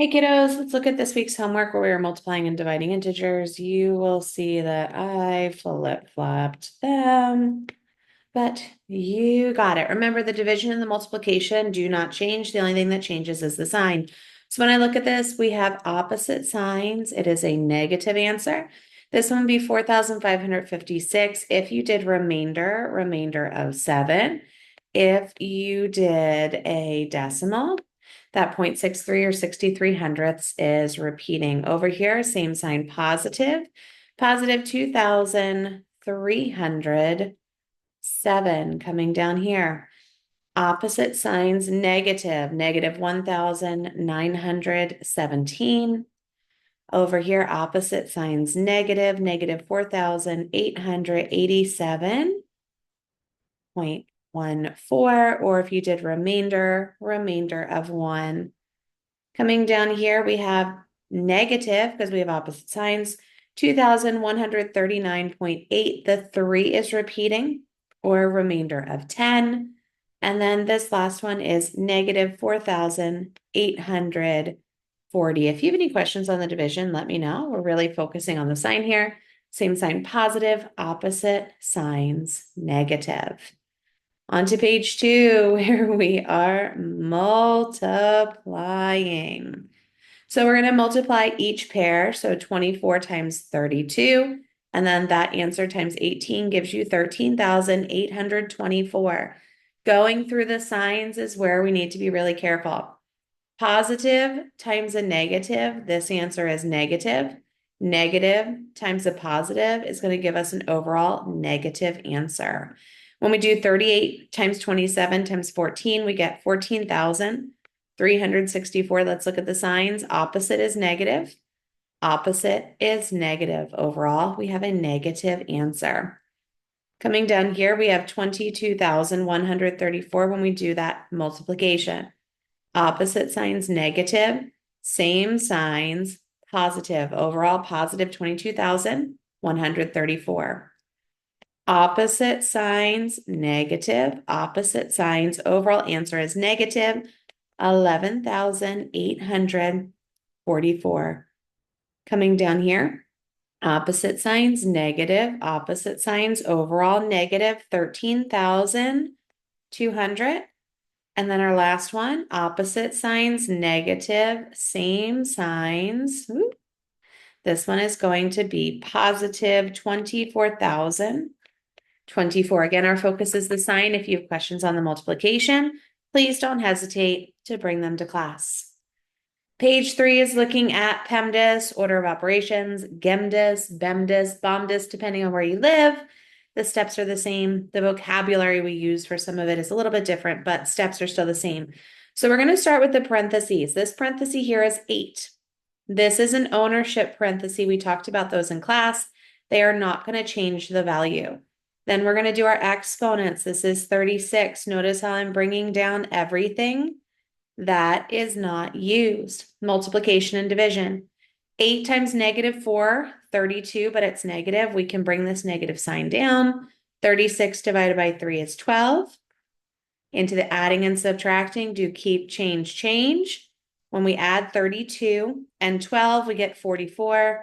Hey kiddos, let's look at this week's homework where we are multiplying and dividing integers. You will see that I flip-flopped them, but you got it. Remember, the division and the multiplication do not change. The only thing that changes is the sign. So when I look at this, we have opposite signs. It is a negative answer. This one would be 4,556. If you did remainder of 7. If you did a decimal, that 0.63 or 63 hundredths is repeating. Over here, same sign, positive. Positive 2,307 coming down here. Opposite signs, negative. Negative 1,917. Over here, opposite signs, negative. Negative 4,887.14. Or if you did remainder of 1. Coming down here, we have negative, because we have opposite signs, 2,139.8. The 3 is repeating, or remainder of 10. And then this last one is negative 4,840. If you have any questions on the division, let me know. We're really focusing on the sign here. Same sign positive, opposite signs negative. On to page 2, where we are multiplying. So we're going to multiply each pair. So 24 times 32, and then that answer times 18 gives you 13,824. Going through the signs is where we need to be really careful. Positive times a negative, this answer is negative. Negative times a positive is going to give us an overall negative answer. When we do 38 times 27 times 14, we get 14,364. Let's look at the signs. Opposite is negative. Opposite is negative. Overall, we have a negative answer. Coming down here, we have 22,134 when we do that multiplication. Opposite signs negative, same signs positive. Overall, positive 22,134. Opposite signs negative, opposite signs. Overall answer is negative 11,844. Coming down here, opposite signs negative, opposite signs. Overall negative 13,200. And then our last one, opposite signs, negative, same signs. Ooh. This one is going to be positive 24,024. Again, our focus is the sign. If you have questions on the multiplication, please don't hesitate to bring them to class. Page 3 is looking at PEMDAS, order of operations, GEMDAS, BEMDAS, BOMDAS, depending on where you live. The steps are the same. The vocabulary we use for some of it is a little bit different, but steps are still the same. So we're going to start with the parentheses. This parenthesis here is 8. This is an ownership parenthesis. We talked about those in class. They are not going to change the value. Then we're going to do our exponents. This is 36. Notice how I'm bringing down everything that is not used. Multiplication and division. 8 times negative 4, 32, but it's negative. We can bring this negative sign down. 36 divided by 3 is 12. Into the adding and subtracting, do keep, change, change. When we add 32 and 12, we get 44,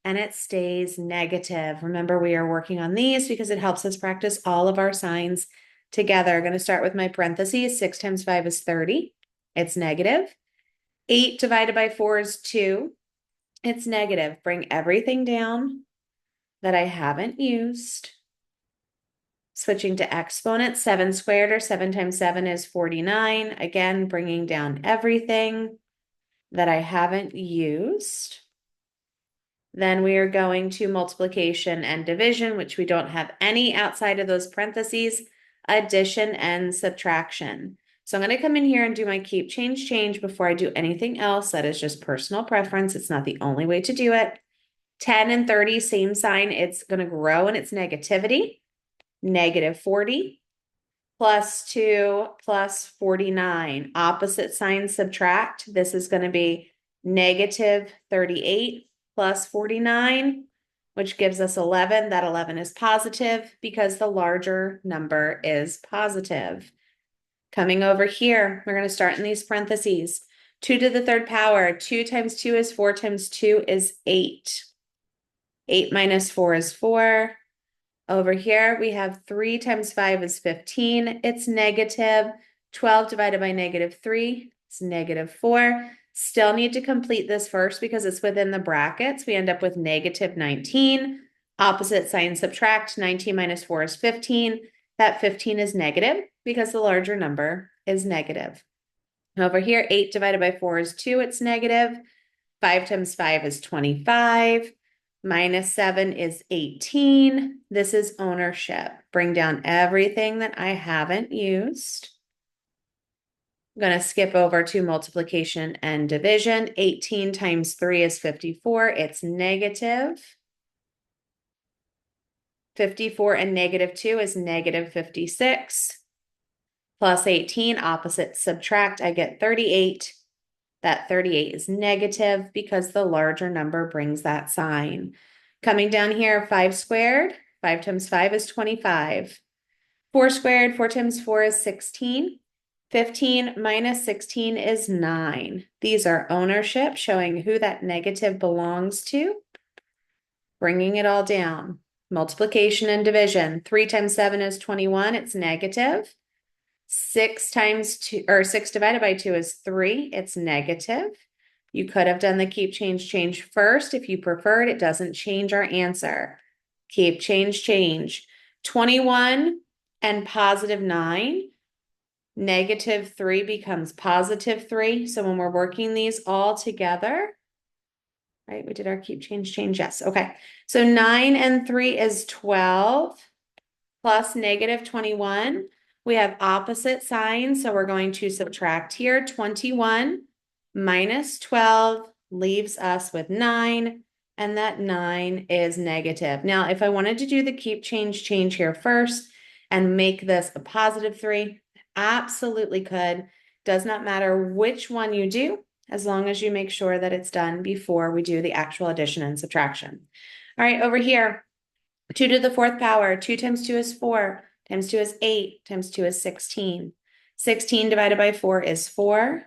and it stays negative. Remember, we are working on these because it helps us practice all of our signs together. I'm going to start with my parentheses. 6 times 5 is 30. It's negative. 8 divided by 4 is 2. It's negative. Bring everything down that I haven't used. Switching to exponents, 7 squared or 7 times 7 is 49. Again, bringing down everything that I haven't used. Then we are going to multiplication and division, which we don't have any outside of those parentheses, addition and subtraction. So I'm going to come in here and do my keep, change, change before I do anything else. That is just personal preference. It's not the only way to do it. 10 and 30, same sign. It's going to grow in its negativity. Negative 40 plus 2 plus 49. Opposite sign subtract. This is going to be negative 38 plus 49, which gives us 11. That 11 is positive because the larger number is positive. Coming over here, we're going to start in these parentheses. 2 to the third power, 2 times 2 is 4 times 2 is 8. 8 minus 4 is 4. Over here, we have 3 times 5 is 15. It's negative. 12 divided by negative 3 is negative 4. Still need to complete this first because it's within the brackets. We end up with negative 19. Opposite sign subtract. 19 minus 4 is 15. That 15 is negative because the larger number is negative. Over here, 8 divided by 4 is 2. It's negative. 5 times 5 is 25. Minus 7 is 18. This is ownership. Bring down everything that I haven't used. I'm going to skip over to multiplication and division. 18 times 3 is 54. It's negative. 54 and negative 2 is negative 56. Plus 18, opposite subtract, I get 38. That 38 is negative because the larger number brings that sign. Coming down here, 5 squared, 5 times 5 is 25. 4 squared, 4 times 4 is 16. 15 minus 16 is 9. These are ownership, showing who that negative belongs to. Bringing it all down. Multiplication and division. 3 times 7 is 21. It's negative. 6 times 2, or 6 divided by 2 is 3. It's negative. You could have done the keep, change first if you preferred. It doesn't change our answer. Keep, change. 21 and positive 9. Negative 3 becomes positive 3. So when we're working these all together, right, we did our keep, change. Yes. Okay. So 9 and 3 is 12 plus negative 21. We have opposite signs, so we're going to subtract here. 21 minus 12 leaves us with 9, and that 9 is negative. Now, if I wanted to do the keep, change here first and make this a positive 3, absolutely could. Does not matter which one you do, as long as you make sure that it's done before we do the actual addition and subtraction. All right, over here, 2 to the fourth power, 2 times 2 is 4. Times 2 is 8, times 2 is 16. 16 divided by 4 is 4.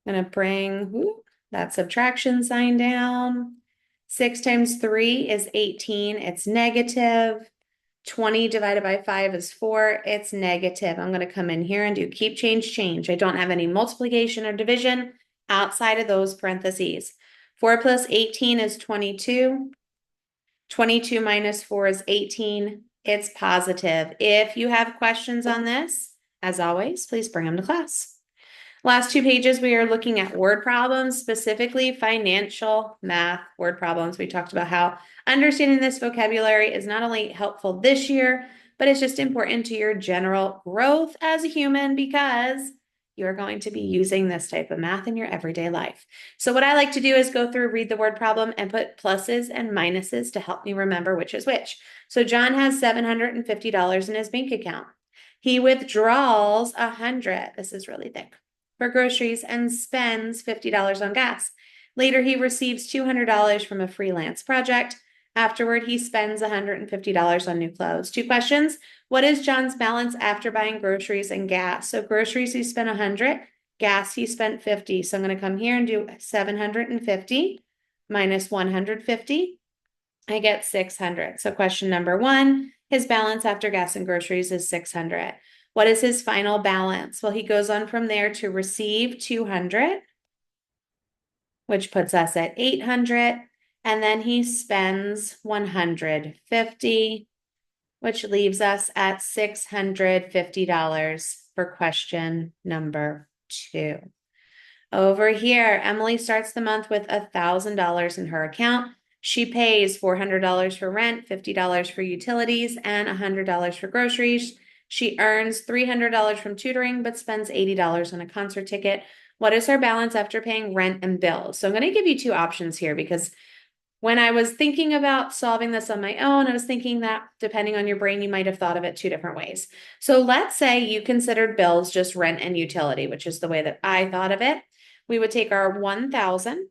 I'm going to bring that subtraction sign down. 6 times 3 is 18. It's negative. 20 divided by 5 is 4. It's negative. I'm going to come in here and do keep, change. I don't have any multiplication or division outside of those parentheses. 4 plus 18 is 22. 22 minus 4 is 18. It's positive. If you have questions on this, as always, please bring them to class. Last 2 pages, we are looking at word problems, specifically financial math word problems. We talked about how understanding this vocabulary is not only helpful this year, but it's just important to your general growth as a human because you're going to be using this type of math in your everyday life. So what I like to do is go through, read the word problem, and put pluses and minuses to help me remember which is which. So John has $750 in his bank account. He withdraws $100. This is really thick. For groceries and spends $50 on gas. Later, he receives $200 from a freelance project. Afterward, he spends $150 on new clothes. 2 questions. What is John's balance after buying groceries and gas? So groceries, he spent 100. Gas, he spent 50. So I'm going to come here and do 750 minus 150. I get 600. So question number 1, his balance after gas and groceries is 600. What is his final balance? Well, he goes on from there to receive 200, which puts us at 800. And then he spends 150, which leaves us at $650 for question number 2. Over here, Emily starts the month with $1,000 in her account. She pays $400 for rent, $50 for utilities, and $100 for groceries. She earns $300 from tutoring, but spends $80 on a concert ticket. What is her balance after paying rent and bills? So I'm going to give you 2 options here because when I was thinking about solving this on my own, I was thinking that depending on your brain, you might have thought of it 2 different ways. So let's say you considered bills just rent and utility, which is the way that I thought of it. We would take our 1,000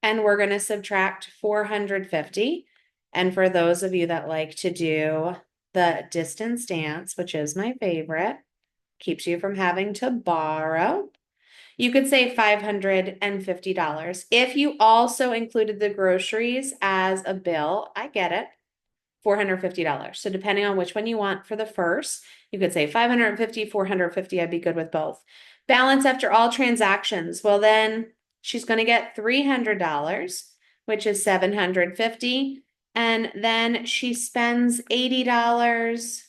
and we're going to subtract 450. And for those of you that like to do the distance dance, which is my favorite, keeps you from having to borrow. You could say $550. If you also included the groceries as a bill, I get it. $450. So depending on which one you want for the first, you could say 550, 450. I'd be good with both. Balance after all transactions. Well, then she's going to get $300, which is 750. And then she spends $80,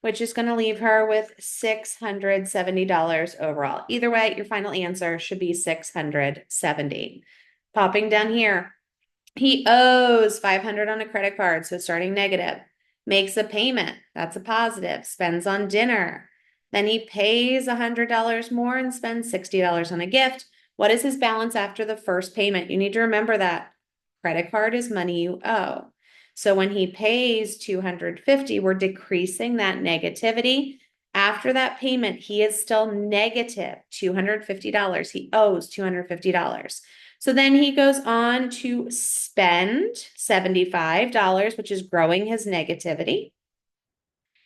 which is going to leave her with $670 overall. Either way, your final answer should be 670. Popping down here. He owes 500 on a credit card, so starting negative. Makes a payment, that's a positive. Spends on dinner. Then he pays $100 more and spends $60 on a gift. What is his balance after the first payment? You need to remember that credit card is money you owe. So when he pays 250, we're decreasing that negativity. After that payment, he is still negative $250. He owes $250. So then he goes on to spend $75, which is growing his negativity.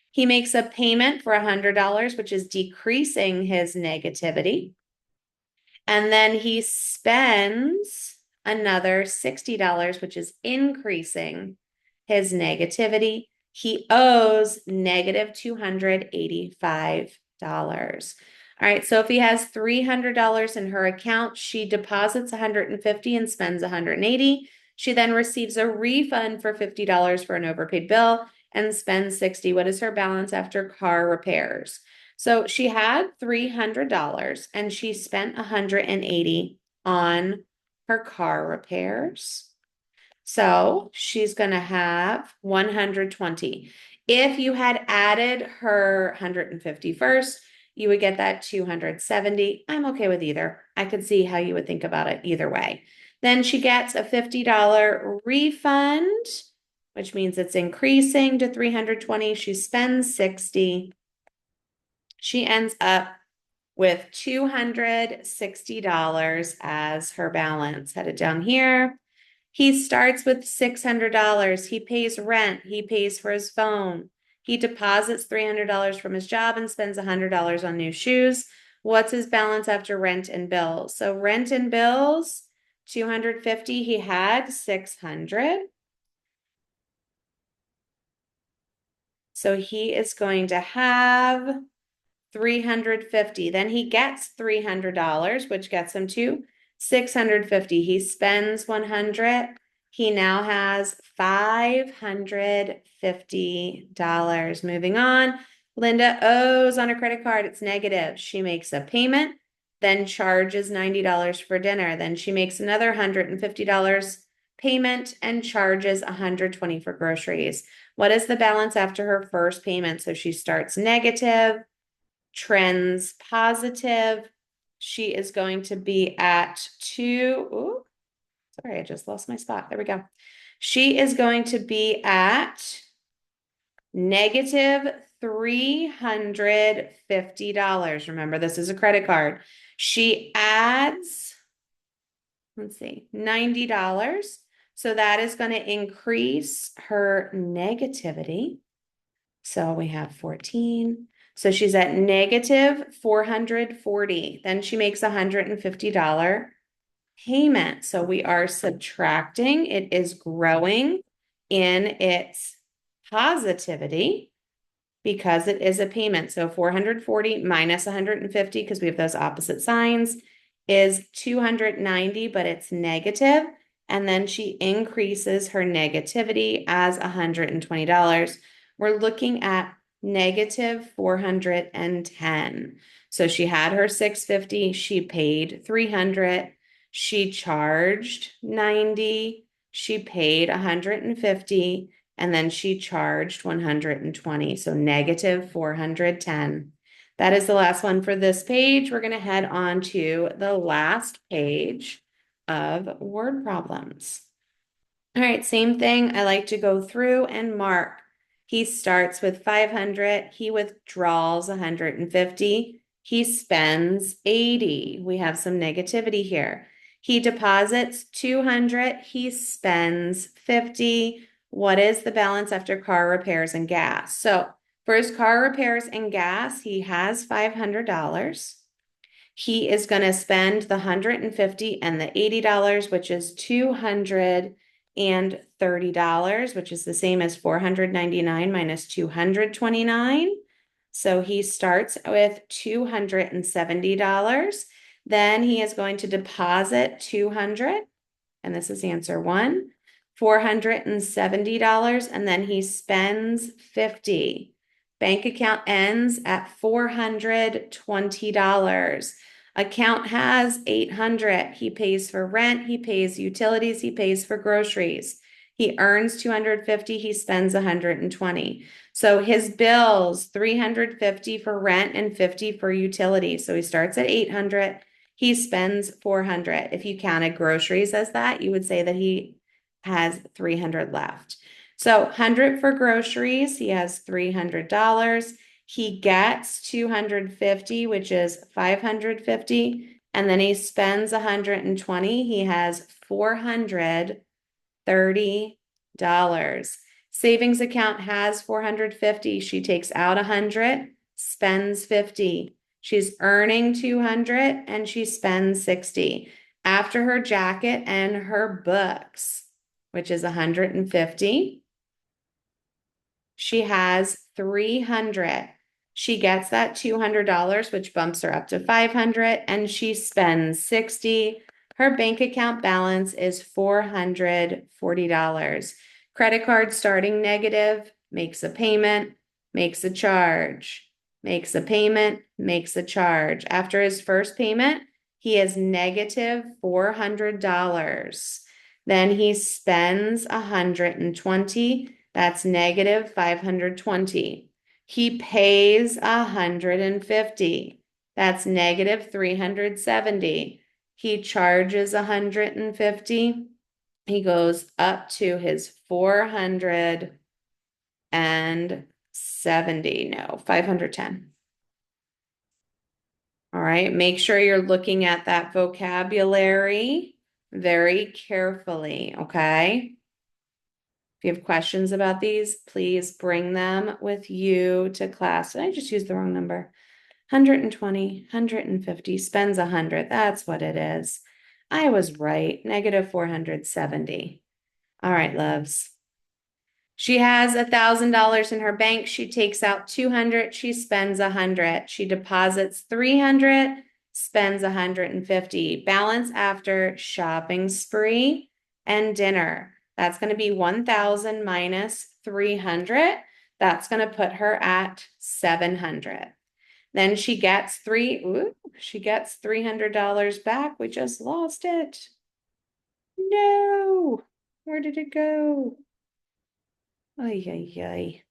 He makes a payment for $100, which is decreasing his negativity. And then he spends another $60, which is increasing his negativity. He owes negative $285. All right, so if he has $300 in her account, she deposits $150 and spends $180. She then receives a refund for $50 for an overpaid bill and spends $60. What is her balance after car repairs? So she had $300 and she spent $180 on her car repairs. So she's going to have $120. If you had added her $150 first, you would get that $270. I'm okay with either. I could see how you would think about it either way. Then she gets a $50 refund, which means it's increasing to $320. She spends $60. She ends up with $260 as her balance. Headed down here. He starts with $600. He pays rent. He pays for his phone. He deposits $300 from his job and spends $100 on new shoes. What's his balance after rent and bills? So rent and bills, $250. He had $600. So he is going to have $350. Then he gets $300, which gets him to $650. He spends $100. He now has $550. Moving on. Linda owes on a credit card. It's negative. She makes a payment, then charges $90 for dinner. Then she makes another $150 payment and charges $120 for groceries. What is the balance after her first payment? So she starts negative, trends positive. She is going to be at sorry, I just lost my spot. There we go. She is going to be at negative $350. Remember, this is a credit card. She adds, let's see, $90. So that is going to increase her negativity. So we have 14. So she's at negative 440. Then she makes a $150 payment. So we are subtracting. It is growing in its positivity because it is a payment. So 440 minus 150, because we have those opposite signs, is 290, but it's negative. And then she increases her negativity as $120. We're looking at negative 410. So she had her 650, she paid 300, she charged 90, she paid 150, and then she charged 120. So negative 410. That is the last one for this page. We're going to head on to the last page of word problems. All right, same thing. I like to go through and mark. He starts with 500. He withdraws 150. He spends 80. We have some negativity here. He deposits 200. He spends 50. What is the balance after car repairs and gas? So for his car repairs and gas, he has $500. He is going to spend the $150 and the $80, which is $230, which is the same as 499 minus 229. So he starts with $270. Then he is going to deposit 200, and this is answer one, $470, and then he spends 50. Bank account ends at $420. Account has 800. He pays for rent, he pays utilities, he pays for groceries. He earns 250, he spends 120. So his bills, 350 for rent and 50 for utilities. So he starts at 800. He spends 400. If you counted groceries as that, you would say that he has 300 left. So 100 for groceries, he has $300. He gets 250, which is 550, and then he spends 120. He has $430. Savings account has 450. She takes out 100, spends 50. She's earning 200 and she spends 60. After her jacket and her books, which is 150, she has 300. She gets that $200, which bumps her up to 500, and she spends 60. Her bank account balance is $440. Credit card starting negative, makes a payment, makes a charge, makes a payment, makes a charge. After his first payment, he is negative $400. Then he spends 120. That's negative 520. He pays 150. That's negative 370. He charges 150. He goes up to his 470. No, 510. All right, make sure you're looking at that vocabulary very carefully, okay? If you have questions about these, please bring them with you to class. I just used the wrong number. 120, 150, spends 100. That's what it is. I was right. Negative 470. All right, loves. She has $1,000 in her bank. She takes out 200. She spends 100. She deposits 300, spends 150. Balance after shopping spree and dinner. That's going to be 1,000 minus 300. That's going to put her at 700. Then she gets $300 back. We just lost it. No, where did it go? Ay, ay, ay.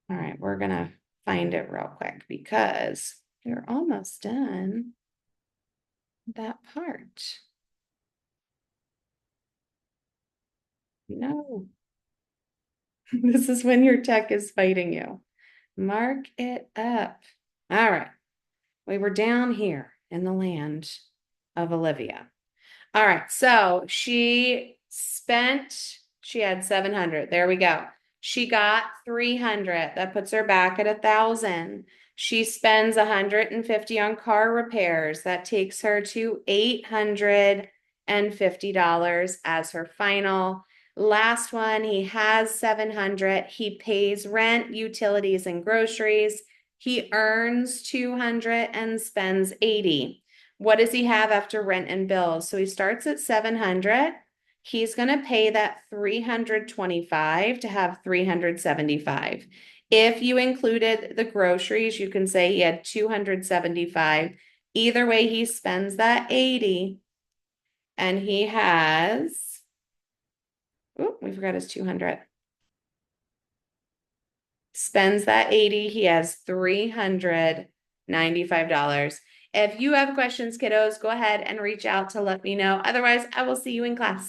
All right, we're gonna find it real quick because we're almost done that part. No, this is when your tech is fighting you. Mark it up. All right, we were down here in the land of Olivia. All right, so she had 700. There we go. She got 300. That puts her back at 1,000. She spends 150 on car repairs. That takes her to $850 as her final. Last one, he has 700. He pays rent, utilities, and groceries. He earns 200 and spends 80. What does he have after rent and bills? So he starts at 700. He's going to pay that 325 to have 375. If you included the groceries, you can say he had 275. Either way, he spends that 80. And he has, we forgot his 200. Spends that 80. He has $395. If you have questions, kiddos, go ahead and reach out to let me know. Otherwise, I will see you in class.